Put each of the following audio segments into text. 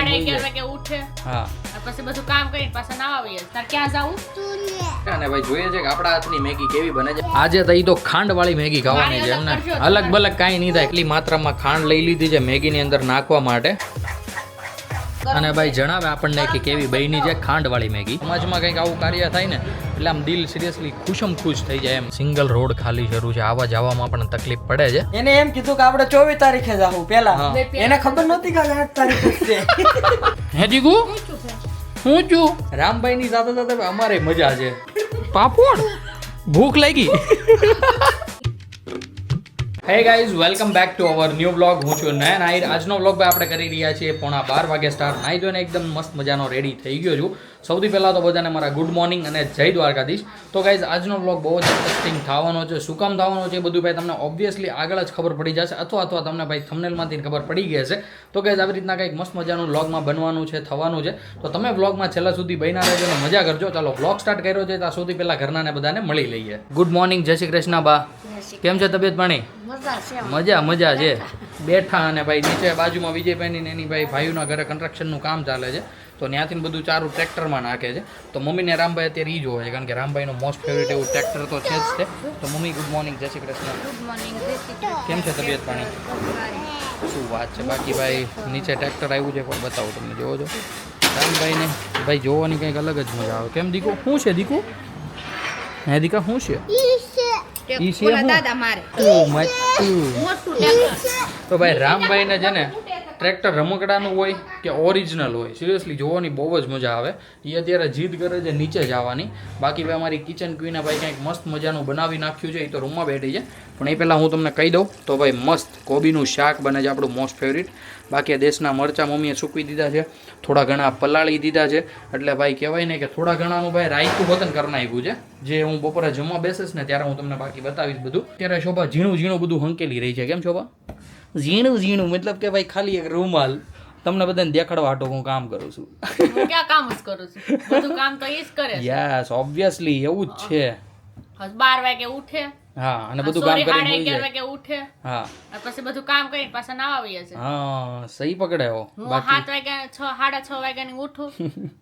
વાગે ઉઠે. હા પછી બધું કામ કરીને પાછા નાવા આવીએ. તાર ક્યાં જાવું? અને ભાઈ જોઈએ છે કે આપણા હાથની મેગી કેવી બને છે. આજે તો ઈ તો ખાંડ વાળી મેગી ખાવાની છે એમને. અલગ બલગ કાંઈ નહીં થાય. એટલી માત્રામાં ખાંડ લઈ લીધી છે મેગી ની અંદર નાખવા માટે. અને ભાઈ જણાવે આપણને કે કેવી બની છે ખાંડ વાળી મેગી. સમાજમાં કંઈક આવું કાર્ય થાય ને એટલે આમ દિલ સિરિયસલી ખુશ થઈ જાય એમ. સિંગલ રોડ ખાલી શરૂ છે, આવા જવામાં પણ તકલીફ પડે છે. એને એમ કીધું કે આપણે 24 તારીખે જાવું પેલા. એને ખબર નહોતી કે 8 તારીખે છે. હે જીગુ હું છું રામભાઈ ની સાથે સાથે અમારે મજા છે. પાપડ ભૂખ લાગી. Hey guys, welcome back to our new blog. હું છું નયન આહિર. આજનો બ્લોગ ભાઈ આપણે કરી રહ્યા છીએ 12:30 વાગે સ્ટાર્ટ. નાઈ ધોઈને એકદમ મસ્ત મજાનો રેડી થઈ ગયો છું. સૌથી પહેલાં તો બધાને મારા ગુડ મોર્નિંગ અને જય દ્વારકાધીશ. તો ગાઈઝ આજનો બ્લોગ બહુ જ ઇન્ટરેસ્ટિંગ થવાનો છે. શું કામ થવાનો છે એ બધું ભાઈ તમને ઓબ્વિયસલી આગળ જ ખબર પડી જશે, અથવા તમને ભાઈ થંબનેલમાંથી ખબર પડી ગઈ હશે. તો ગાઈઝ આવી રીતના કંઈક મસ્ત મજાનું બ્લોગમાં બનવાનું છે, થવાનું છે. તો તમે બ્લોગમાં છેલ્લા સુધી બન્યા રહેજો અને મજા કરજો. ચાલો બ્લોગ સ્ટાર્ટ કર્યો છે ત્યાં સૌથી પહેલાં ઘરનાને બધાને મળી લઈએ. ગુડ મોર્નિંગ, જય શ્રી કૃષ્ણ બા. કેમ છે તબિયત પાણી? મજા છે. બેઠા અને ભાઈ નીચે બાજુમાં વિજયભાઈ ને એની ભાઈઓના ઘરે કન્સ્ટ્રક્શનનું કામ ચાલે છે. તો ત્યાંથી બધું ચારું ટ્રેક્ટરમાં નાખે છે. તો મમ્મીને રામભાઈ અત્યારે ઈ જોવે છે, કારણ કે રામભાઈનો મોસ્ટ ફેવરેટ એવું ટ્રેક્ટર તો છે જ તે. તો મમ્મી ગુડ મોર્નિંગ, જય શ્રી કૃષ્ણ. કેમ છે તબિયત પાણી? શું વાત છે. બાકી ભાઈ નીચે ટ્રેક્ટર આવ્યું છે, કોઈ બતાવું તમને. જોવો છો રામભાઈને ભાઈ જોવાની કંઈક અલગ જ મજા આવે. કેમ દીકુ? શું છે દીકુ? હે દીકા શું છે? તો ભાઈ રામભાઈને છે ને ટ્રેક્ટર રમકડાનું હોય કે ઓરિજિનલ હોય, સિરિયસલી જોવાની બહુ જ મજા આવે. એ અત્યારે જીદ કરે છે નીચે જવાની. બાકી ભાઈ અમારી કિચન ક્વીને ભાઈ કંઈક મસ્ત મજાનું બનાવી નાખ્યું છે. એ તો રૂમમાં બેઠી છે, પણ એ પહેલાં હું તમને કહી દઉં તો ભાઈ મસ્ત કોબીનું શાક બને છે, આપણું મોસ્ટ ફેવરિટ. બાકી દેશના મરચાં મમ્મીએ સૂકવી દીધા છે, થોડા ઘણા પલાળી દીધા છે. એટલે ભાઈ કહેવાય ને કે થોડા ઘણાનું ભાઈ રાયતું વતન કરી નાખ્યું છે. જે હું બપોરે જમવા બેસીશ ને ત્યારે હું તમને બાકી બતાવીશ બધું. ત્યારે શોભા ઝીણું બધું હંકેલી રહી છે. કેમ શોભા? ઝીણું મતલબ કે ભાઈ ખાલી એક રૂમાલ તમને બધાને દેખાડવા હાટો હું કામ કરું છું. હું ક્યાં કામ જ કરું છું? બધું કામ તો ઈ જ કરે છે. યસ, ઓબ્વિયસલી એવું જ છે. 12 વાગે ઉઠે. હા, અને બધું કામ કરીને 11 વાગે ઉઠે. હા, પછી બધું કામ કરીને પાછા નાવા આવીએ છે. હા, સહી પકડ્યો. હું 7 વાગે 6:30 વાગ્યાની ઉઠું,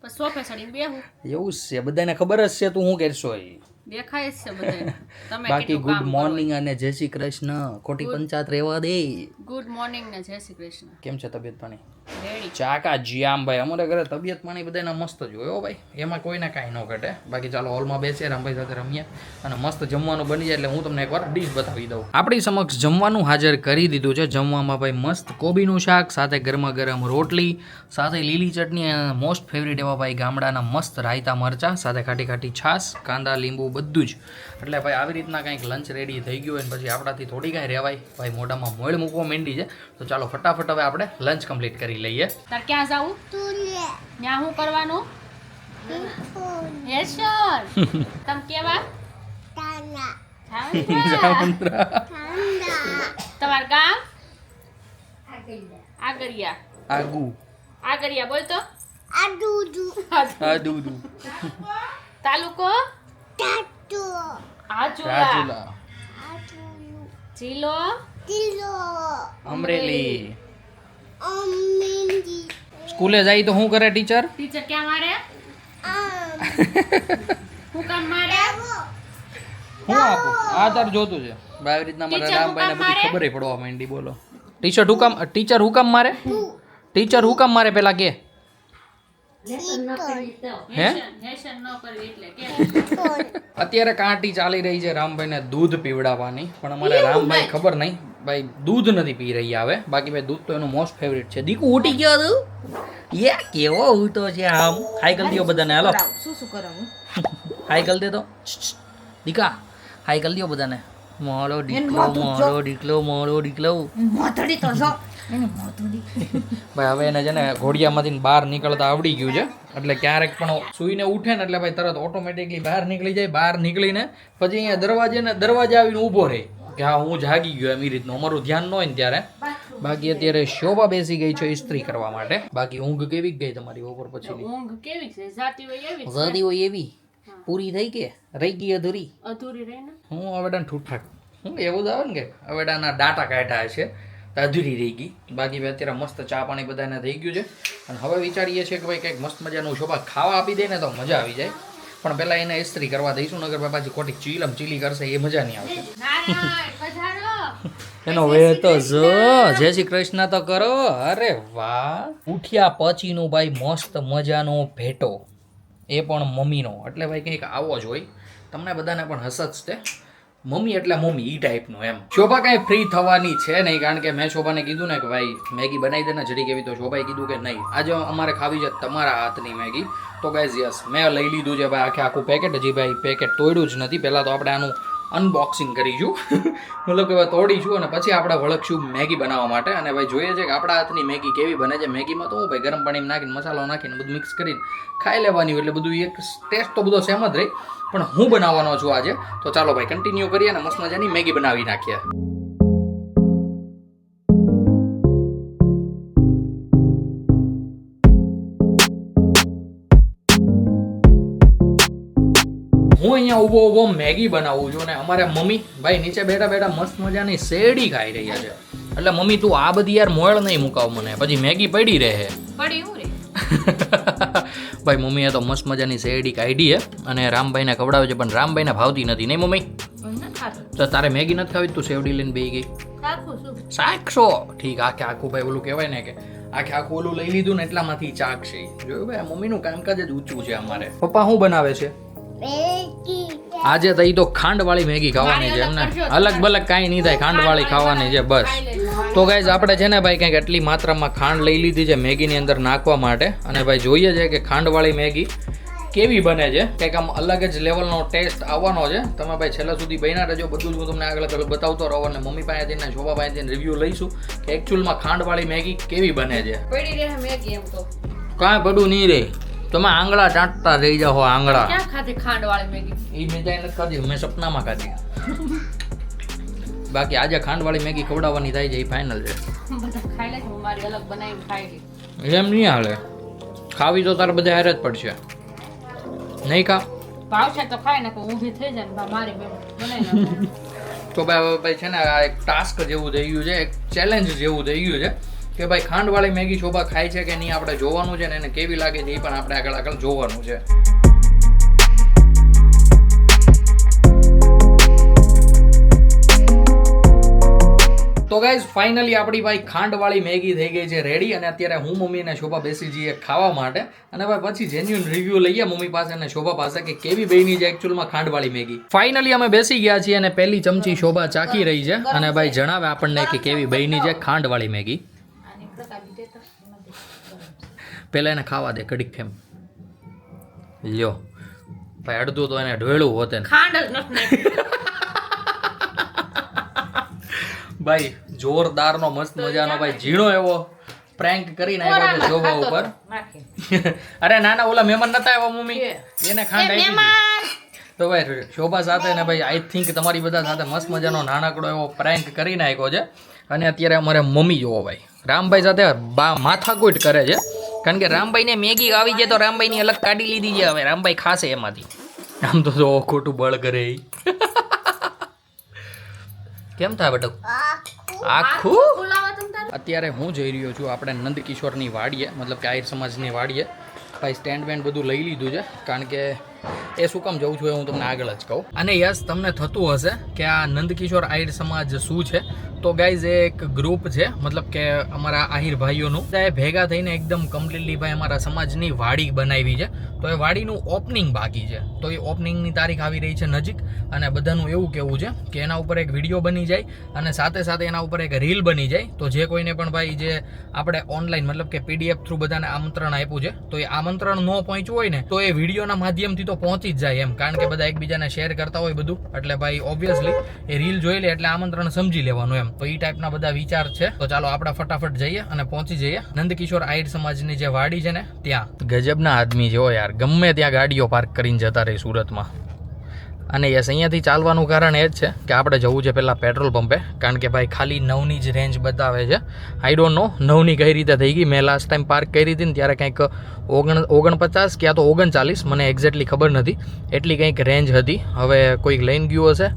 પછી સોફે ચડીને બેહું. એવું જ છે, બધાને ખબર જ છે તું શું કરશો એ. દેખાય છે બધાને. તમે બાકી ગુડ મોર્નિંગ અને જય શ્રી કૃષ્ણ. ખોટી પંચાયત રહેવા દે. ગુડ મોર્નિંગ ને જય શ્રી કૃષ્ણ. કેમ છે તબિયત પાણી? રેડી. ચાકા જીયામ ભાઈ અમારે ઘરે તબિયત પાણી બધાના મસ્ત જ હોય હો ભાઈ, એમાં કોઈને કાંઈ ન ઘટે. બાકી ચાલો હોલમાં બેસીએ, રામભાઈ સાથે રમીએ અને મસ્ત જમવાનું બની જાય એટલે હું તમને એકવાર ડીશ બતાવી દઉં. આપણી સમક્ષ જમવાનું હાજર કરી દીધું છે. જમવામાં ભાઈ મસ્ત કોબીનું શાક, સાથે ગરમા ગરમ રોટલી, સાથે લીલી ચટણી અને મોસ્ટ ફેવરિટ એવા ભાઈ ગામડાના મસ્ત રાયતા મરચાં, સાથે ખાટી છાશ, કાંદા લીંબુ બધું જ. એટલે ભાઈ આવી રીતના કંઈક લંચ રેડી થઈ ગયું હોય પછી આપણાથી થોડી કાંઈ રહેવાય ભાઈ, મોઢામાં મોળ મૂકવા માંડી છે. તો ચાલો ફટાફટ હવે આપણે લંચ કમ્પ્લીટ કરી લઈએ. તાર ક્યાં જાવું? ત્યાં શું કરવાનું? Yes sir. તમ કેવા? તમાર ગામ? આગરિયા બોલ તો. આદુદુ. તાલુકો? રાજુલા. જિલ્લો? અમરેલી. સ્કૂલે જાય તો શું કરે ટીચર? ટીચર ક્યાં મારે? હું કામ મારે? હું આપું આ તાર જોતું છે આવી રીતના મારા રામભાઈને બધી ખબર પડવા માંડી. બોલો ટીચર હું કામ મારે? ટીચર હું કામ મારે પેલા કે? અત્યારે કાંટી ચાલી રહી છે રામભાઈને દૂધ પીવડાવવાની, પણ અમારે રામભાઈ ખબર નહીં ભાઈ દૂધ નથી પી રહ્યા હવે. બાકી ભાઈ દૂધ તો એનું મોસ્ટ ફેવરિટ છે. દીકુ ઉઠી ગયો તું? યે કેવો ઉઠો છે આમ. હાઈ કરી દો બધાને. હાલો શું કરાવું? હાઈ કરી દે તો દીકા. હાઈ કરી દો બધાને. મોડો ડીકલો. ભાઈ હવે એને છે ને ઘોડિયામાંથી બહાર નીકળતા આવડી ગયું છે. એટલે ક્યારેક પણ સૂઈને ઉઠે ને એટલે ભાઈ તરત ઓટોમેટિકલી બહાર નીકળી જાય. બહાર નીકળીને પછી અહીંયા દરવાજે આવીને ઊભો રહે કે હા હું જાગી ગયો એમ. એ રીતનું અમારું ધ્યાન ન હોય ને ત્યારે. બાકી અત્યારે શોભા બેસી ગઈ છે ઇસ્ત્રી કરવા માટે. બાકી ઊંઘ કેવી ગઈ તમારી બપોર પછી? ઊંઘ કેવી છે? જાતી હોય એવી પૂરી થઈ કે રહી ગઈ? અધૂરી રહી ને. હું અવેડાને ઠૂઠાક હું એવું જ આવે ને કે અવેડાના ડાટા કાઢ્યા છે. અધૂરી રહી ગઈ. બાકી ભાઈ અત્યારે મસ્ત ચા પાણી બધાને થઈ ગયું છે અને હવે વિચારીએ છીએ કે ભાઈ કંઈક મસ્ત મજાનું શોભા ખાવા આપી દે ને તો મજા આવી જાય. પણ પહેલાં એને ઇસ્ત્રી કરવા દઈશું, નગર પાછી ખોટી ચીલી કરશે એ મજા નહીં આવશે. એનો વે તો જો જય શ્રી કૃષ્ણ તો કરો. અરે વાહ, ઉઠ્યા પછીનું ભાઈ મસ્ત મજાનો ભેટો, એ પણ મમ્મીનો. એટલે ભાઈ કંઈક આવો જ હોય. તમને બધાને પણ હસત છે. મમ્મી એટલે મમ્મી ઈ ટાઈપનું એમ. શોભા કાંઈ ફ્રી થવાની છે નહીં, કારણ કે મેં શોભાને કીધું ને કે ભાઈ મેગી બનાવી દે ને જરી કેવી, તો શોભાએ કીધું કે નહીં આજે અમારે ખાવી છે તમારા હાથની મેગી. તો ગાઈઝ યસ, મેં લઈ લીધું છે ભાઈ આખું પેકેટ. હજી ભાઈ પેકેટ તોડ્યું જ નથી. પહેલાં તો આપણે આનું અનબોક્સિંગ કરીશું, મતલબ કે ભાઈ તોડીશું અને પછી આપણે વળગશું મેગી બનાવવા માટે. અને ભાઈ જોઈએ છે કે આપણા હાથની મેગી કેવી બને છે. મેગીમાં તો હું ભાઈ ગરમ પાણીમાં નાખીને મસાલો નાખીને બધું મિક્સ કરીને ખાઈ લેવાની હોય, એટલે બધું એક ટેસ્ટ તો બધો સેમ જ રહી. પણ હું બનાવવાનો છું આજે, તો ચાલો ભાઈ કન્ટિન્યુ કરીએ અને મસ્ત મજાની મેગી બનાવી નાખીએ. હું અહીંયા ઊભો મેગી બનાવું છું અને અમારે મમ્મી ભાઈ નીચે બેઠા બેઠા મસ્ત મજાની શેરડી ખાઈ રહ્યા છે. એટલે મમ્મી તું આ બધી યાર મોળ નહીં મુકાવ મને, પછી મેગી પડી રહે. ભાઈ મમ્મીએ તો મસ્ત મજાની શેરડી કાઢી છે અને રામભાઈને ખવડાવે છે, પણ રામભાઈને ભાવતી નથી. નહીં મમ્મી? તો તારે મેગી નથી ખાવી, તું શેરડી લઈને બેસી ગઈ. શાકશો ઠીક. આખું ભાઈ ઓલું કહેવાય ને કે આખું ઓલું લઈ લીધું ને એટલામાંથી ચાકશે. જોયું ભાઈ મમ્મીનું કામકાજ જ ઊંચું છે અમારે. પપ્પા શું બનાવે છે આજે? તઈ તો ખાંડવાળી મેગી ખાવાની છે એમને, અલગ બલગ કાંઈ નહીં થાય, ખાંડવાળી ખાવાની છે બસ. તો ગાઈઝ આપણે છે ને ભાઈ કંઈક એટલી માત્રામાં ખાંડ લઈ લીધી છે મેગીની અંદર નાખવા માટે. અને ભાઈ જોઈએ છે કે ખાંડવાળી મેગી કેવી બને છે. કંઈક આમ અલગ જ લેવલનો ટેસ્ટ આવવાનો છે. તમે ભાઈ છેલ્લા સુધી બન્યા રહેજો, બધું જ હું તમને આગળ બતાવતો રહો. અને મમ્મી પાસેથી ને શોભા પાસેથી રિવ્યૂ લઈશું કે એકચ્યુઅલમાં ખાંડવાળી મેગી કેવી બને છે. કાંઈ પડું નહીં રે, તમે આંગળા ચાટતા રહી જાઓ. આંગળા ક્યાં ખાધી ખાંડવાળી મેગી? એ મેં ત્યાં નથી ખાધી, મેં સપનામાં ખાધી. બાકી આજે ખાંડવાળી મેગી ખવડાવવાની થાય છે એ ફાઇનલ છે. બધા ખાઈ લે, હું મારી અલગ બનાવીને ખાઈ લે. એમ નહીં હાલે, ખાવી તો તારે બધા હારે જ પડશે. નહીં ખા ભાવ છે તો ખાય ને ઊભી થઈ જાય ને મારી બનાવી. તો ભાઈ છે ને આ એક ટાસ્ક જેવું થઈ ગયું છે, એક ચેલેન્જ જેવું થઈ ગયું છે કે ભાઈ ખાંડવાળી મેગી શોભા ખાય છે કે નહીં આપણે જોવાનું છે ને એને કેવી લાગે છે એ પણ આપણે આગળ જોવાનું છે. તો ગાઈઝ ફાઇનલી આપણી ભાઈ ખાંડવાળી મેગી થઈ ગઈ છે રેડી. અને અત્યારે હું મમ્મી અને શોભા બેસી જઈએ ખાવા માટે. અને ભાઈ પછી જેન્યુઅન રિવ્યુ લઈએ મમ્મી પાસે અને શોભા પાસે કે કેવી બની છે એકચ્યુઅલમાં ખાંડવાળી મેગી. ફાઇનલી અમે બેસી ગયા છીએ અને પહેલી ચમચી શોભા ચાખી રહી છે અને ભાઈ જણાવે આપણને કે કેવી બની છે ખાંડવાળી મેગી. પેલા એને ખાવા દે કડીક કેમ લ્યો ભાઈ, અડધું તો એને ઢોળું હોતે ખાંડ જ નથી. ભાઈ જોરદારનો મસ્ત મજાનો ભાઈ ઝીણો એવો પ્રેન્ક કરી નાખ્યો છે શોભા ઉપર. અરે નાના ઓલા મહેમાન નતા આવ્યા મમ્મી, એને ખાંડ આપી. તો ભાઈ શોભા સાથે ને ભાઈ આઈ થિંક તમારી બધા સાથે મસ્ત મજાનો નાનકડો એવો પ્રેન્ક કરી નાખ્યો છે. અને અત્યારે અમારે મમ્મી જોવો ભાઈ રામભાઈ સાથે માથાકૂટ કરે છે, કારણ કે રામભાઈને મેગી આવી જાય તો રામભાઈની અલગ કાઢી લીધી છે. હવે રામભાઈ ખાશે એમાંથી. આમ તો જો ખોટું બળ કરે. કેમ થાય બેટો આખું? અત્યારે હું જઈ રહ્યો છું આપણે નંદકિશોરની વાડીએ, મતલબ કે આહિર સમાજની વાડીએ. ભાઈ સ્ટેન્ડ બેન્ડ બધું લઈ લીધું છે, કારણ કે એ શું કામ જવું છું એ હું તમને આગળ જ કહું. અને યસ તમને થતું હશે કે આ નંદકિશોર આહિર સમાજ શું છે. તો ગાઈઝ એ એક ગ્રુપ છે, મતલબ કે અમારા આહિર ભાઈઓનું ભેગા થઈને એકદમ કમ્પ્લીટલી ભાઈ અમારા સમાજની વાડી બનાવી છે. તો એ વાડીનું ઓપનિંગ બાકી છે, તો એ ઓપનિંગની તારીખ આવી રહી છે નજીક. અને બધાનું એવું કહેવું છે કે એના ઉપર એક વિડીયો બની જાય અને સાથે સાથે એના ઉપર એક રીલ બની જાય. તો જે કોઈને પણ ભાઈ જે આપણે ઓનલાઈન મતલબ કે PDF થ્રુ બધાને આમંત્રણ આપ્યું છે, તો એ આમંત્રણ ન પહોંચ્યું હોય ને તો એ વિડીયોના માધ્યમથી તો પહોંચી જ જાય એમ, કારણ કે બધા એકબીજાને શેર કરતા હોય બધું. એટલે ભાઈ ઓબ્વિયસલી એ રીલ જોઈ લે એટલે આમંત્રણ સમજી લેવાનું એમ. તો એ ટાઈપના બધા વિચાર છે. તો ચાલો આપણે ફટાફટ જઈએ અને પહોંચી જઈએ નંદકિશોર આહિર સમાજની જે વાડી છે ને ત્યાં. ગજબના આદમી છે યાર, ગમે ત્યાં ગાડીઓ પાર્ક કરીને જતા રહે સુરતમાં. અને યસ અહીંયાથી ચાલવાનું કારણ એ જ છે કે આપણે જવું છે પહેલાં પેટ્રોલ પંપે, કારણ કે ભાઈ ખાલી 9ની જ રેન્જ બતાવે છે. આઈ ડોન્ટ નો 9ની કઈ રીતે થઈ ગઈ. મેં લાસ્ટ ટાઈમ પાર્ક કરી હતી ને ત્યારે કંઈક 49 ક્યાં તો 39, મને એક્ઝેક્ટલી ખબર નથી, એટલી કંઈક રેન્જ હતી. હવે કોઈક લઈને ગયું હશે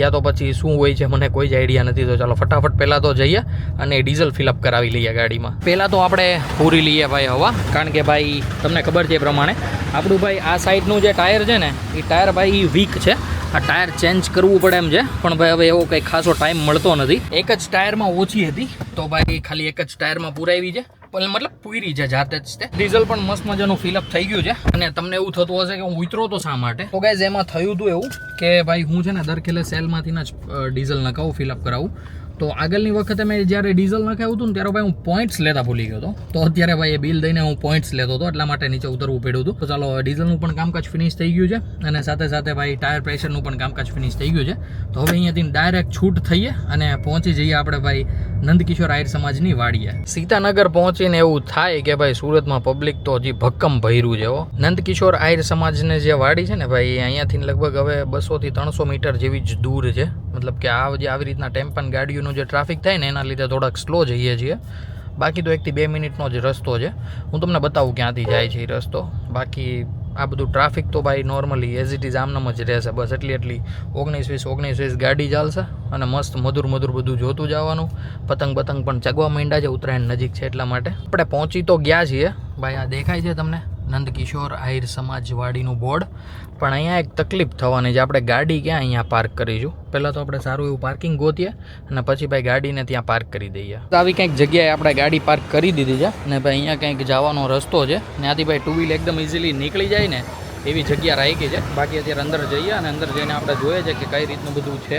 યા તો પછી શું હોય છે મને કોઈ જ આઈડિયા નથી. તો ચાલો ફટાફટ પહેલાં તો જઈએ અને ડીઝલ ફિલઅપ કરાવી લઈએ ગાડીમાં. પહેલાં તો આપણે પૂરી લઈએ ભાઈ હવા, કારણ કે ભાઈ તમને ખબર છે એ પ્રમાણે આપણું ભાઈ આ સાઈડનું જે ટાયર છે ને એ ટાયર ભાઈ વીક છે. આ ટાયર ચેન્જ કરવું પડે એમ છે, પણ ભાઈ હવે એવો કંઈ ખાસો ટાઈમ મળતો નથી. એક જ ટાયરમાં ઓછી હતી તો ભાઈ ખાલી એક જ ટાયરમાં પુરાવી છે, મતલબ પૂરી છે જાતે જ તે. ડીઝલ પણ મસ્ત મજાનું ફિલઅપ થઈ ગયું છે. અને તમને એવું થતું હશે કે હું ઉતરો તો શા માટે, તો ગાઈઝ એમાં થયું હતું એવું કે ભાઈ હું છે ને દરખેલે સેલમાંથી જ ડીઝલ નખાવું, ફિલઅપ કરાવું. તો આગળની વખતે મેં જ્યારે ડીઝલ નખાવ્યું હતું ને ત્યારે ભાઈ હું પોઈન્ટ્સ લેતા ભૂલી ગયો હતો. તો અત્યારે ભાઈ એ બિલ દઈને હું પોઈન્ટ્સ લેતો હતો, એટલા માટે નીચે ઉતરવું પડ્યું હતું. તો ચાલો ડીઝલનું પણ કામકાજ ફિનિશ થઈ ગયું છે અને સાથે સાથે ભાઈ ટાયર પ્રેશરનું પણ કામકાજ ફિનિશ થઈ ગયું છે. તો હવે અહીંયાથી ડાયરેક્ટ છૂટ થઈએ અને પહોંચી જઈએ આપણે ભાઈ નંદકિશોર આહિર સમાજની વાડીએ. સીતાનગર પહોંચીને એવું થાય કે ભાઈ સુરતમાં પબ્લિક તો હજી ભક્કમ ભર્યું છે. નંદકિશોર આહિર સમાજને જે વાડી છે ને ભાઈ અહીંયાથી લગભગ હવે 200 થી 300 મીટર જેવી જ દૂર છે. મતલબ કે આવી રીતના ટેમ્પન ગાડીઓનું જે ટ્રાફિક થાય ને એના લીધે થોડાક સ્લો જઈએ છીએ. બાકી તો 1 થી 2 મિનિટનો જ રસ્તો છે. હું તમને બતાવું ક્યાંથી જાય છે એ રસ્તો. બાકી આ બધું ટ્રાફિક તો ભાઈ નોર્મલી એઝ ઇટ ઇઝ આમનામ જ રહેશે. બસ એટલી 19-20 ગાડી ચાલશે અને મસ્ત મધુર બધું જોતું જવાનું. પતંગ પણ ચગવા માંડ્યા છે, ઉત્તરાયણ નજીક છે એટલા માટે. આપણે પહોંચી તો ગયા છીએ ભાઈ. આ દેખાય છે તમને નંદકિશોર આહિર સમાજવાડીનું બોર્ડ. પણ અહીંયા એક તકલીફ થવાની છે, આપણે ગાડી ક્યાં અહીંયા પાર્ક કરીશું. પહેલાં તો આપણે સારું એવું પાર્કિંગ ગોતીએ અને પછી ભાઈ ગાડીને ત્યાં પાર્ક કરી દઈએ. તો આવી કંઈક જગ્યાએ આપણે ગાડી પાર્ક કરી દીધી છે અને ભાઈ અહીંયા કંઈક જવાનો રસ્તો છે. ત્યાંથી ભાઈ 2 વ્હીલ એકદમ ઇઝીલી નીકળી જાય ને એવી જગ્યા રાખી છે. બાકી અત્યારે અંદર જઈએ અને અંદર જઈને આપણે જોઈએ છે કે કઈ રીતનું બધું છે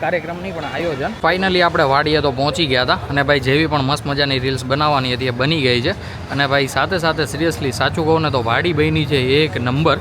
કાર્યક્રમની પણ આયોજન. ફાઇનલી આપણે વાડીએ તો પહોંચી ગયા હતા અને ભાઈ જેવી પણ મસ્ત મજાની રીલ્સ બનાવવાની હતી એ બની ગઈ છે. અને ભાઈ સાથે સિરિયસલી સાચું કહું ને તો વાડી બની છે એક નંબર.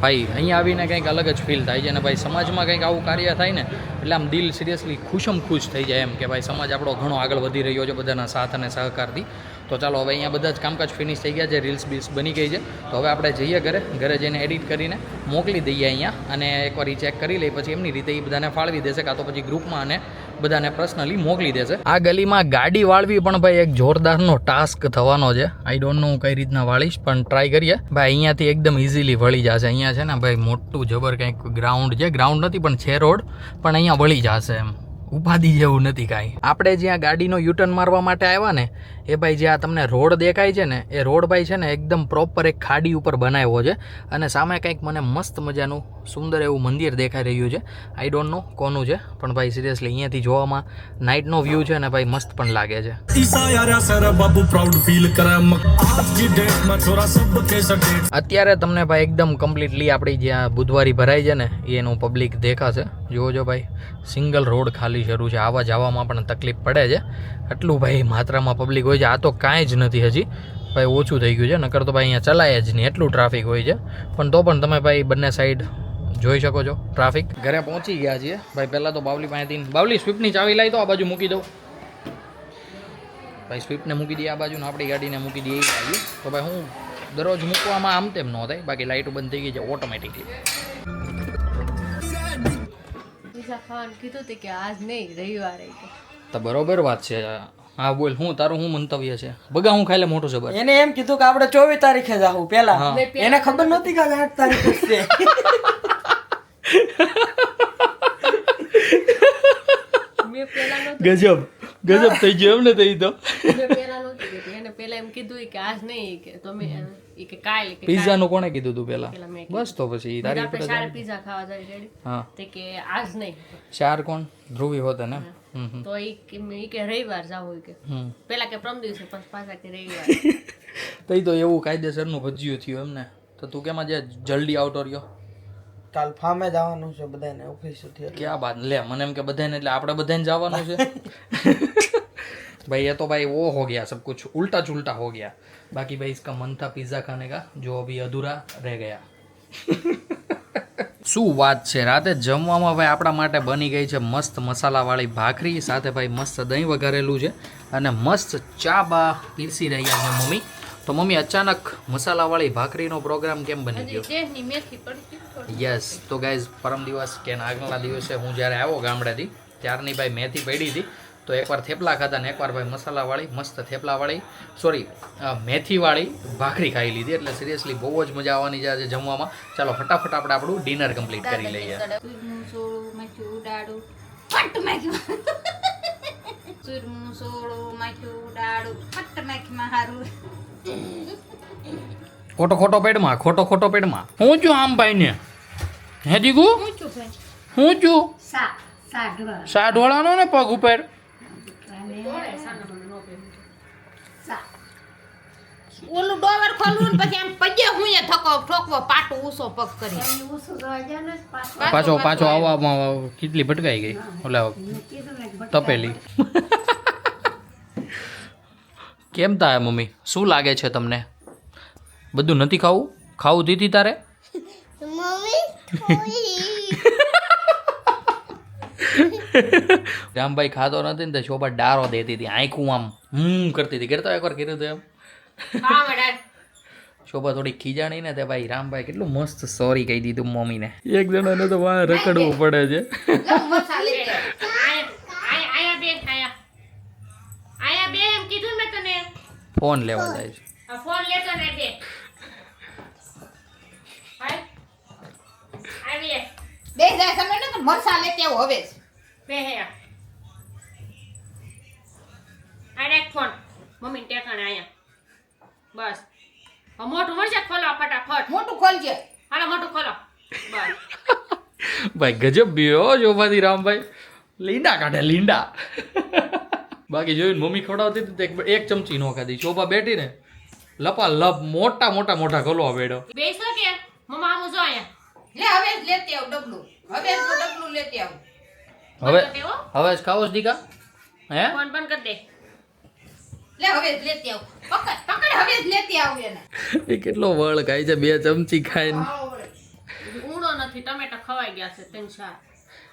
ભાઈ અહીંયા આવીને કંઈક અલગ જ ફીલ થાય છે. અને ભાઈ સમાજમાં કંઈક આવું કાર્ય થાય ને એટલે આમ દિલ સિરિયસલી ખુશ થઈ જાય એમ કે ભાઈ સમાજ આપણો ઘણો આગળ વધી રહ્યો છે બધાના સાથ અને સહકારથી. તો ચાલો હવે અહીંયા બધા જ કામકાજ ફિનિશ થઈ ગયા છે, રીલ્સ બની ગઈ છે. તો હવે આપણે જઈએ ઘરે જઈને એડિટ કરીને મોકલી દઈએ અહીંયા. અને એકવાર એ ચેક કરી લઈએ પછી એમની રીતે એ બધાને ફાળવી દેશે, કાં તો પછી ગ્રુપમાં અને બધાને પર્સનલી મોકલી દેશે. આ ગલીમાં ગાડી વાળવી પણ ભાઈ એક જોરદારનો ટાસ્ક થવાનો છે. આઈ ડોન્ટ નો કઈ રીતના વાળીશ પણ ટ્રાય કરીએ. ભાઈ અહીંયાથી એકદમ ઇઝીલી વળી જશે. અહીંયા છે ને ભાઈ મોટું જબર કંઈક ગ્રાઉન્ડ છે, ગ્રાઉન્ડ નથી પણ છે રોડ, પણ અહીંયા વળી જશે એમ. ઉપાધિ જેવું નથી કાંઈ. આપણે જ્યાં ગાડીનો યુટર્ન મારવા માટે આવ્યા ને એ ભાઈ જ્યાં તમને રોડ દેખાય છે ને એ રોડ ભાઈ છે ને એકદમ પ્રોપર એક ખાડી ઉપર બનાવ્યો છે. અને સામે કંઈક મને મસ્ત મજાનું સુંદર એવું મંદિર દેખાઈ રહ્યું છે. આઈ ડોન્ટ નો કોનું છે પણ ભાઈ સિરિયસલી અહીંયાથી જોવામાં નાઇટનો વ્યૂ છે ને ભાઈ મસ્ત પણ લાગે છે. અત્યારે તમને ભાઈ એકદમ કમ્પ્લીટલી આપણી જ્યાં બુધવારી ભરાય છે ને એનું પબ્લિક દેખાશે. જોજો ભાઈ સિંગલ રોડ ખાલી શરૂ છે, આવવા જવામાં પણ તકલીફ પડે છે. આટલું ભાઈ માત્રામાં પબ્લિક હોય છે. આ તો કાંઈ જ નથી હજી ભાઈ, ઓછું થઈ ગયું છે. નકર તો ભાઈ અહીંયા ચલાય જ નહીં એટલું ટ્રાફિક હોય છે. પણ તો પણ તમે ભાઈ બંને સાઈડ જોઈ શકો છો ટ્રાફિક. ઘરે પહોંચી ગયા છીએ ભાઈ. પહેલાં તો બાવલી પાસેથી બાવલી સ્વિફ્ટની ચાવી લાવી તો આ બાજુ મૂકી દઉં ભાઈ. સ્વિફ્ટને મૂકી દઈએ આ બાજુ ને આપણી ગાડીને મૂકી દઈએ એ બાજુ. તો ભાઈ હું દરરોજ મૂકવામાં આમ તેમ ન થાય. બાકી લાઇટો બંધ થઈ ગઈ છે ઓટોમેટિકલી. તો બરોબર વાત છે. હા બોલ, હું તારું હું મંતવ્ય છે? બગા હું ખાઈ લે મોટું છે. એને એમ કીધું કે આપણે 24 તારીખે જાવું પેલા. એને ખબર નહોતી કે 8 તારીખ છે. ગજબ થઈ ગયો એમ ને. થઈ તો પેલા એમ કીધું કે આજ નહીં કે તમે કે કાલે કે પિઝા નું કોણે કીધું તું પેલા? બસ તો પછી તારી આપણે સારા પિઝા ખાવા જાય રેડી. હા તે કે આજ નહીં. ચાર કોણ? ધ્રુવી હોતા ને. તો ઈ કે રવિવાર જાવ કે પેલા કે પ્રમ દિવસે પછી પાછા કે રવિવાર. તઈ તો એવું કાયદેસરનું ભજ્યું થયું એમને. તો તું કેમ આજે જલ્દી આવતો રહ્યો? કાલ ફાર્મે જવાનું છે બધાને, ઓફિસ થી. ક્યાં બાત લે, મને એમ કે બધાને એટલે આપણે બધાને જવાનું છે. भाई ये तो भाई वो हो गया, सब कुछ उल्टा चुल्टा हो गया. बाकी भाई इसका मन था पिज़्ज़ा खाने का जो अभी अधूरा रह गया. શું વાત છે, રાતે જમવામાં ભાઈ આપણા માટે બની ગઈ છે મસ્ત મસાલાવાળી ભાખરી, સાથે ભાઈ મસ્ત દહીં વઘારેલું છે અને મસ્ત ચા બા પીરસી રહ્યા છે મમ્મી. તો મમ્મી અચાનક મસાલાવાળી ભાખરીનો પ્રોગ્રામ કેમ બની ગયો? દેહની મેથી પડી થોડી. યસ, તો ગાઈઝ પરમ દિવસ કે આગળના દિવસે હું જ્યારે આવ્યો ગામડેથી ત્યારની ભાઈ મેથી પડી હતી, તો એકવાર થેપલા ખાધા ને એકવાર ભાઈ મસાલાવાળી મસ્ત થેપલાવાળી મેથીવાળી ભાખરી ખાઈ લીધી. એટલે સિરિયસલી બહુ જ મજા આવવાની છે આજે જમવામાં. ચાલો ફટાફટ આપણે આપણું ડિનર કમ્પ્લીટ કરી લઈએ. સુરનું સોળું માથું ઉડાડું ફટ માખ્યું. સુરનું સોળું માથું ઉડાડું ફટ માખમાં હારું. ખોટો ખોટો પેટમાં હું છું આમ ભાઈ ને હે દીકુ હું છું ભાઈ હું છું સાઢવા સાઢવાળાનો ને પગ ઉપર ઓલું ડોવર ખોલવું ને પછી આમ પગે હું એ ઠોકવો પાટું ઊસો પગ કરી પાછો આવવામાં કેટલી ભટકાઈ ગઈ ઓલા તપેલી. કેમ થાય મમ્મી, શું લાગે છે તમને? બધું નથી ખાવું દીધી તારે? રામભાઈ ખાતો નથી ને તો શોભા ડારો દેતી હતી, આંખું આમ કરતી હતી. કરતો એકવાર કીધું હતું એમ. શોભા થોડી ખીજાણી ને તે ભાઈ રામભાઈ કેટલું મસ્ત સોરી કહી દીધું મમ્મીને. એક જણાને તો વાહ રખડવું પડે છે. ફોન લેવા જાય છે. ફોન લેતો ને દે બે જાય તમે ને તો મરસા લેતે આવો હવે બે હે આને ફોન મમ્મી ટેકાણે આયા બસ મોટું મરસા ખોલો ફટાફટ મોટું ખોલજે હાલો મોટું ખોલો બસ ભાઈ ગજબ બીયો શોભાથી રામભાઈ લીંડા કાઢે લીંડા. બાકી જોઈને મમ્મી ખવડાવતી હતી તો એક ચમચી નો ખાધી. શોભા બેઠી ને લપા લપ મોટા ગોલવા બેડો. બેસો કે મમ્મા આવું જો આયા લે હવે જ લેતી આવ ડબલું લેતી આવ હવે જ ખાવો જ દીકા હે ફોન બંધ કરી દે લે હવે જ લેતી આવ પકડ હવે જ લેતી આવ એને. એ કેટલો વળ ખાય છે, 2 ચમચી ખાઈને. ઊંડો નથી, ટમેટા ખવાઈ ગયા છે 3-4.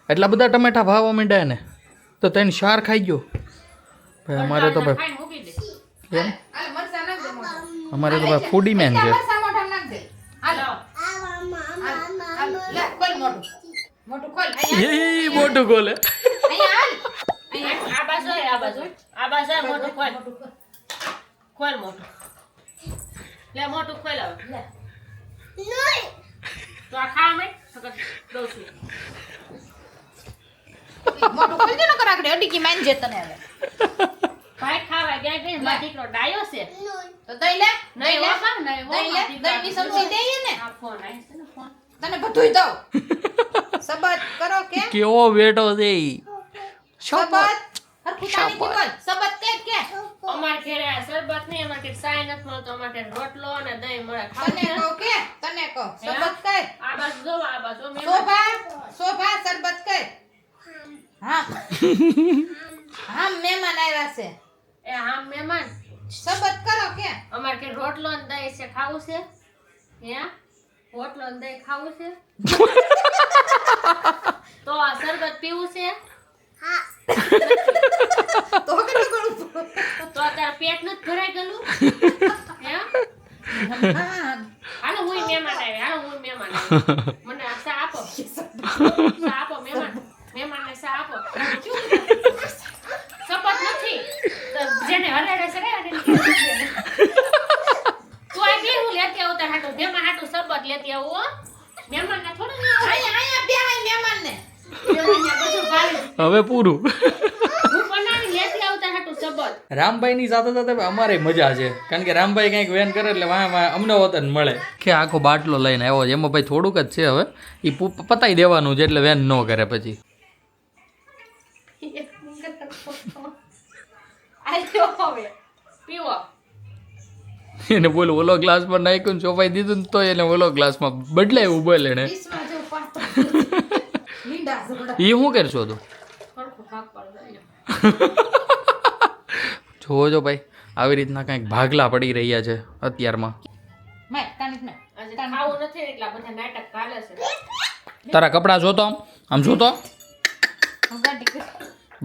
એટલા બધા ટમેટા ભાવવા માંડ્યા ને તો 3-4 ખાઈ ગયો. ભાઈ અમારે તો ભાઈ ખાઈને મૂકી દે એમ હાલ મરસા નાખ દે મોઢા અમારે તો ભાઈ ફૂડી મેન છે. મરસા મોઢા નાખ દે હાલો લે ખોલ મોટું ખોલ એ મોટું ખોલે. અહીંયા હાલ આ બાજુ મોટું ખોલ મોટું લે મોટું ખોલ હવે લે તો આ ખા મે સકત દઉં છું મોટું ખોલ દે ન કરાકડે અડીકી માન જે તને હવે ભાઈ ખાવા ગયા કે મારો દીકરો ડાયો છે તો દઈ લે નહીં દઈ ની સમજી દઈએ ને આ ફોન આઈ છે ને ફોન તને બધુંય દઉં સબત કરો કે કેવો બેટો છે ઈ સબત હરખુતાની બોલ સબત કે અમાર ઘરે સરબત નહીં, અમાર ઘરે સાય નથી મળતો, અમાર ઘરે રોટલો અને દહીં મળે. તને કહો સબત કર આ બાજુ જો આ બાજુ શોભા સરબત કર. હા મહેમાન આવ્યા છે એ હા મહેમાન સબત કરો કે અમાર ઘરે રોટલો અને દહીં છે ખાવું છે હે રોટલો અને દહીં ખાવું છે તો આ સરબત પીવું છે તો કેટલું કરું તો તારા પેટ નથી ભરાઈ ગયું હે હાલો હું મહેમાન આવી મને આ સા આપો મહેમાનને સા આપો સપત નથી જેને હરાડે છે તું આ બે હું લેતી આવું તાર હાટુ મહેમાન હાટુ સબત લેતી આવું મહેમાનને થોડું અહીંયા બે મહેમાનને બધું ભારે હવે પૂરું. સબત રામભાઈ ની સાથે સાથે અમારે મજા છે, કારણ કે રામભાઈ કંઈક વેન કરે એટલે અમને વતન મળે કે આખો બાટલો લઈને આવ્યો છે. એમાં ભાઈ થોડુંક જ છે, હવે એ પતાઈ દેવાનું છે એટલે વેન ન કરે પછી. એને બોલું ઓલો ગ્લાસ પર નાખ્યું ચોપાઈ દીધું ને તો એને ઓલો ગ્લાસમાં બદલાયું બોલે એને. એ શું કરશો તું? જોવો જો ભાઈ આવી રીતના કંઈક ભાગલા પડી રહ્યા છે અત્યારમાં. તારા કપડાં જોતો આમ જોતો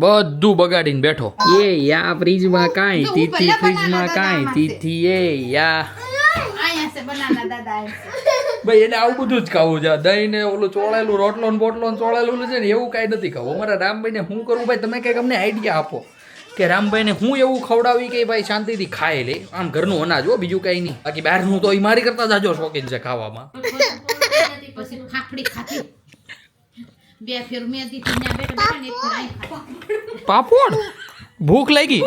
બધું બગાડીને બેઠો. એ યા ફ્રીજમાં કાંઈ જો તીથી ઉપર ફ્રીજમાં બનાના કાંઈ દાદામાં તીથી એ યા અહીંયા છે બનાના દાદા ભાઈ એને આવું બધું જ ખાવું છે. દહીં ને ઓલું ચોળેલું રોટલો ને બોટલો ને ચોળેલું છે ને એવું કાંઈ નથી ખાવું. અમારા રામભાઈને શું કરવું ભાઈ, તમે કંઈક અમને આઈડિયા આપો કે રામભાઈને હું એવું ખવડાવી કે ભાઈ શાંતિથી ખાઈ લે. આમ ઘરનું અનાજ હો, બીજું કાંઈ નહીં. બાકી બહારનું તો એ મારી કરતા જાજો શોખીન છે ખાવામાં. પછી ફાફડી ખાધી 2 ફેર મેદી થી ત્યાં બેઠા બેઠા ને એક ફેર અહીં ખાધી. પાપડ ભૂખ લાગી.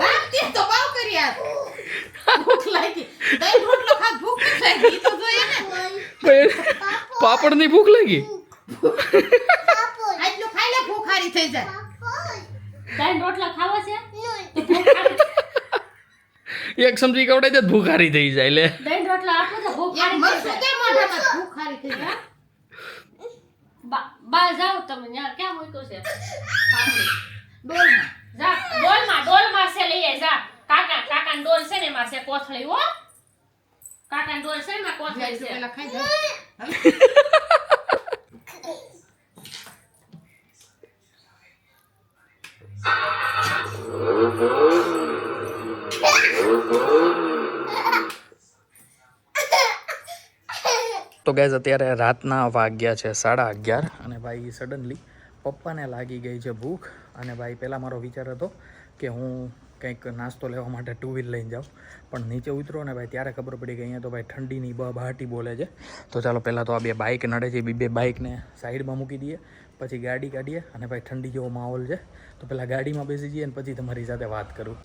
રામજી તો બહુ કર્યા. ભૂખ લાગી. દહીં રોટલો ખાધ ભૂખ ન લાગી. ઈ તો જોઈએ ને. પાપડની ભૂખ લાગી. આટલું ખાઈ લે ભૂખ હારી થઈ જાય. દહીં રોટલો ખાવો છે? તો ભૂખ હારી. એક સમજી કવડે જ ભૂખ હારી થઈ જાય. લે દહીં રોટલો આપો તો ભૂખ હારી થઈ જાય. કે મોઢામાં ભૂખ હારી થઈ જાય. બા જાઓ તમે ન્યા ક્યાં મૂક્યું છે ડોલમાં. જા ડોલમાં છે લઈ આય જા કાકા ડોલ છે ને એમાં છે કોથળી હો કાકા ડોલ છે ને એમાં કોથળી છે પેલા ખાઈ જા. તો ગાઈઝ અત્યારે રાતના વાગ્યા છે 11:30 અને ભાઈ સડનલી પપ્પાને લાગી ગઈ છે ભૂખ. અને ભાઈ પહેલાં મારો વિચાર હતો કે હું કંઈક નાસ્તો લેવા માટે 2 વ્હીલ લઈને જાઉં, પણ નીચે ઉતરો ને ભાઈ ત્યારે ખબર પડી કે અહીંયા તો ભાઈ ઠંડીની બહાટી બોલે છે. તો ચાલો પહેલાં તો આ 2 બાઇક નડે છે, બે બાઇકને સાઈડમાં મૂકી દઈએ, પછી ગાડી કાઢીએ. અને ભાઈ ઠંડી જેવો માહોલ છે તો પહેલાં ગાડીમાં બેસી જઈએ અને પછી તમારી સાથે વાત કરું.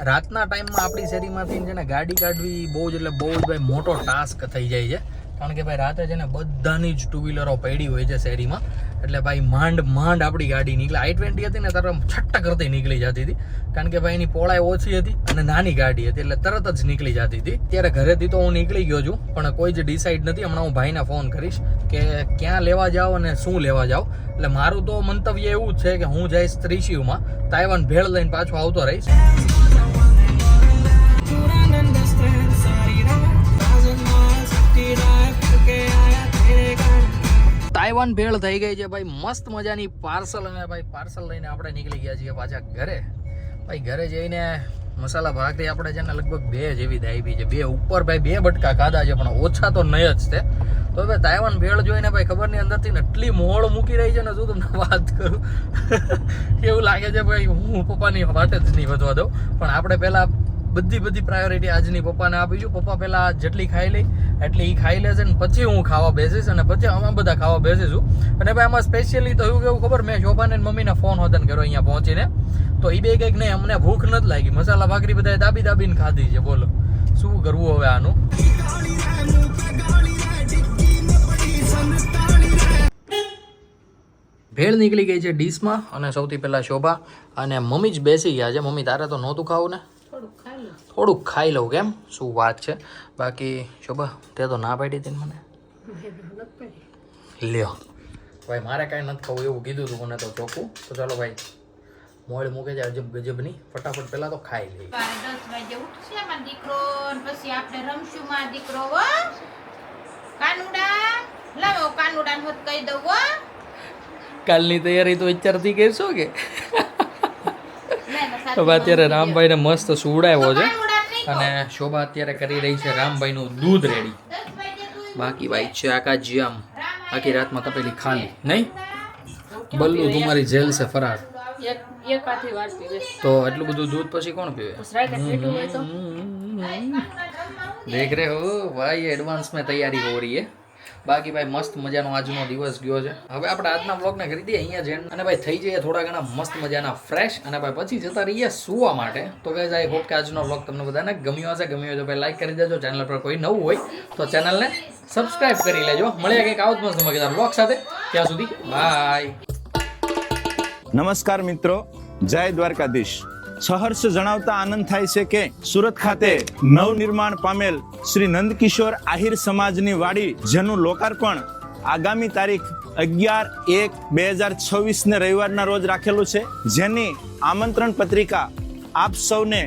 રાતના ટાઈમમાં આપણી શેરીમાંથી છે ને ગાડી કાઢવી બહુ જ ભાઈ મોટો ટાસ્ક થઈ જાય છે. કારણ કે ભાઈ રાતે છે ને બધાની જ 2 વ્હીલરો પડી હોય છે શેરીમાં. એટલે ભાઈ માંડ આપણી ગાડી નીકળે. i20 હતી ને ત્યારે છટ્ટા કરતી નીકળી જતી હતી, કારણ કે ભાઈ એની પહોળાઈ ઓછી હતી અને નાની ગાડી હતી એટલે તરત જ નીકળી જતી હતી. ત્યારે ઘરેથી તો હું નીકળી ગયો છું, પણ કોઈ જ ડિસાઈડ નથી. હમણાં હું ભાઈને ફોન કરીશ કે ક્યાં લેવા જાઓ અને શું લેવા જાઓ. એટલે મારું તો મંતવ્ય એવું જ છે કે હું જઈશ ત્રિશિવમાં, તાઇવાન ભેળ લઈને પાછો આવતો રહીશ. તાઇવાન ભેળ થઈ ગઈ છે ભાઈ મસ્ત મજાની પાર્સલ. અને ભાઈ પાર્સલ લઈને આપણે નીકળી ગયા છીએ પાછા ઘરે. ભાઈ ઘરે જઈને મસાલા ભાખરી આપણે છે ને લગભગ 2 જેવી દાવી છે. 2 ઉપર ભાઈ 2 બટકા ખાધા છે, પણ ઓછા તો નહીં જ તે. તો હવે તાઇવાન ભેળ જોઈને ભાઈ ખબર નહીં અંદરથી ને એટલી મોળ મૂકી રહી છે ને, શું તમને વાત કરું. એવું લાગે છે ભાઈ હું પપ્પાની વાટ જ નહીં વધવા દઉં. પણ આપણે પહેલાં બધી પ્રાયોરિટી આજની પપ્પાને આપીશું. પપ્પા પહેલાં જેટલી ખાઈ લે એટલી એ ખાઈ લેશે ને પછી હું ખાવા બેસીશ અને પછી અમે બધા ખાવા બેસીશું. અને ભાઈ આમાં સ્પેશિયલી તો એવું કેવું ખબર, મેં શોભાને મમ્મીને ફોન હોતન કર્યો અહીંયા પહોંચીને, તો એ બે કંઈક નહીં અમને ભૂખ નથી લાગી. મસાલા ભાખરી બધાએ દાબીને ખાધી છે. બોલો શું કરવું હવે આનું. ભેળ નીકળી ગઈ છે ડીશમાં અને સૌથી પહેલાં શોભા અને મમ્મી જ બેસી ગયા છે. મમ્મી તારે તો નહોતું ખાવું ને, થોડુંક ખાઈ લઉં કેમ, શું વાત છે. બાકી શોભા તે તો ના પાડી હતી મને. લ્યો ભાઈ મારે કાંઈ નથી ખાવું એવું કીધું હતું મને તો ચોખ્ખું. તો ચાલો ભાઈ મોડ મૂકે છે અજબ ગજબની, ફટાફટ પહેલાં તો ખાઈ લઈએ. 10 વાગે ઉઠશે મારો દીકરો, પછી આપણે રમશું માં દીકરો. હો કાનુડા લાવો, કાનુડા ને કહી દઉં. હો કાલની તૈયારી તો વિચારતી કરશો કે. હવે અત્યારે રામભાઈને મસ્ત સુવડાવ્યો છે અને શોભા અત્યારે કરી રહી છે રામભાઈનું દૂધ રેડી. બાકી ભાઈ છે આકા જીયામ આખી રાતમાં તપેલી ખાલી નહીં. બલ્લુ તમારી જેલ છે ફરાર. એક આથી વાર પીવે તો એટલું બધું દૂધ પછી કોણ પીવે. રાતે પેટું હોય તો દેખ રહે હો ભાઈ, એડવાન્સ में તૈયારી हो रही है. બાકી ભાઈ મસ્ત મજાનો આજનો દિવસ ગયો છે. હવે આપણે આજના બ્લોગને કરી દઈએ અહીંયા જઈને અને ભાઈ થઈ જઈએ થોડા ઘણા મસ્ત મજાના ફ્રેશ અને ભાઈ પછી જતા રહીએ સુવા માટે. તો ગાઈઝ આઈ હોપ કે આજનો બ્લોગ તમને બધાને ગમ્યો હશે. ગમ્યો હોય તો ભાઈ લાઈક કરી દેજો. ચેનલ પર કોઈ નવું હોય તો ચેનલને સબસ્ક્રાઇબ કરી લેજો. મળ્યા કંઈક આવો જ મસ્ત મજાના બ્લોગ સાથે. ત્યાં સુધી બાય. નમસ્કાર મિત્રો, જય દ્વારકાધીશ. સહર્ષ જણાવતા આનંદ થાય છે કે સુરત ખાતે નવનિર્માણ પામેલ શ્રી નંદકિશોર આહિર સમાજની વાડી, જેનું લોકાર્પણ આગામી તારીખ 11/1/2026 ને રવિવારના રોજ રાખેલું છે, જેની આમંત્રણ પત્રિકા આપ સૌને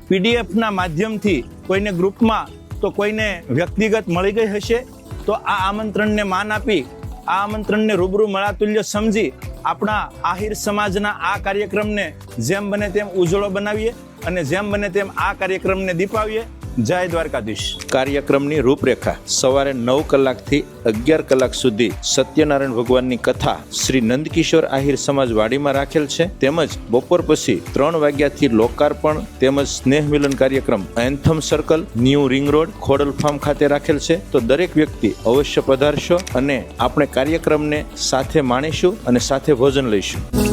પીડીએફના માધ્યમથી કોઈને ગ્રુપમાં તો કોઈને વ્યક્તિગત મળી ગઈ હશે, તો આ આમંત્રણને માન આપી આ આમંત્રણને રૂબરૂ મળાતુલ્ય સમજી આપણા આહિર સમાજના આ કાર્યક્રમને જેમ બને તેમ ઉજળો બનાવીએ અને જેમ બને તેમ આ કાર્યક્રમને દીપાવીએ. જય દ્વારકાધીશ. કાર્યક્રમની રૂપરેખા સવારે 9 કલાકથી 11 કલાક સુધી સત્યનારાયણ ભગવાનની કથા શ્રી નંદકિશોર આહિર સમાજ વાડીમાં રાખેલ છે. તેમજ બપોર પછી 3 વાગ્યાથી લોકાર્પણ તેમજ સ્નેહ મિલન કાર્યક્રમ anthem circle, new ring road, Khodal farm ખાતે રાખેલ છે. તો દરેક વ્યક્તિ અવશ્ય પધારશો અને આપણે કાર્યક્રમને સાથે માણીશું અને સાથે ભોજન લઈશું.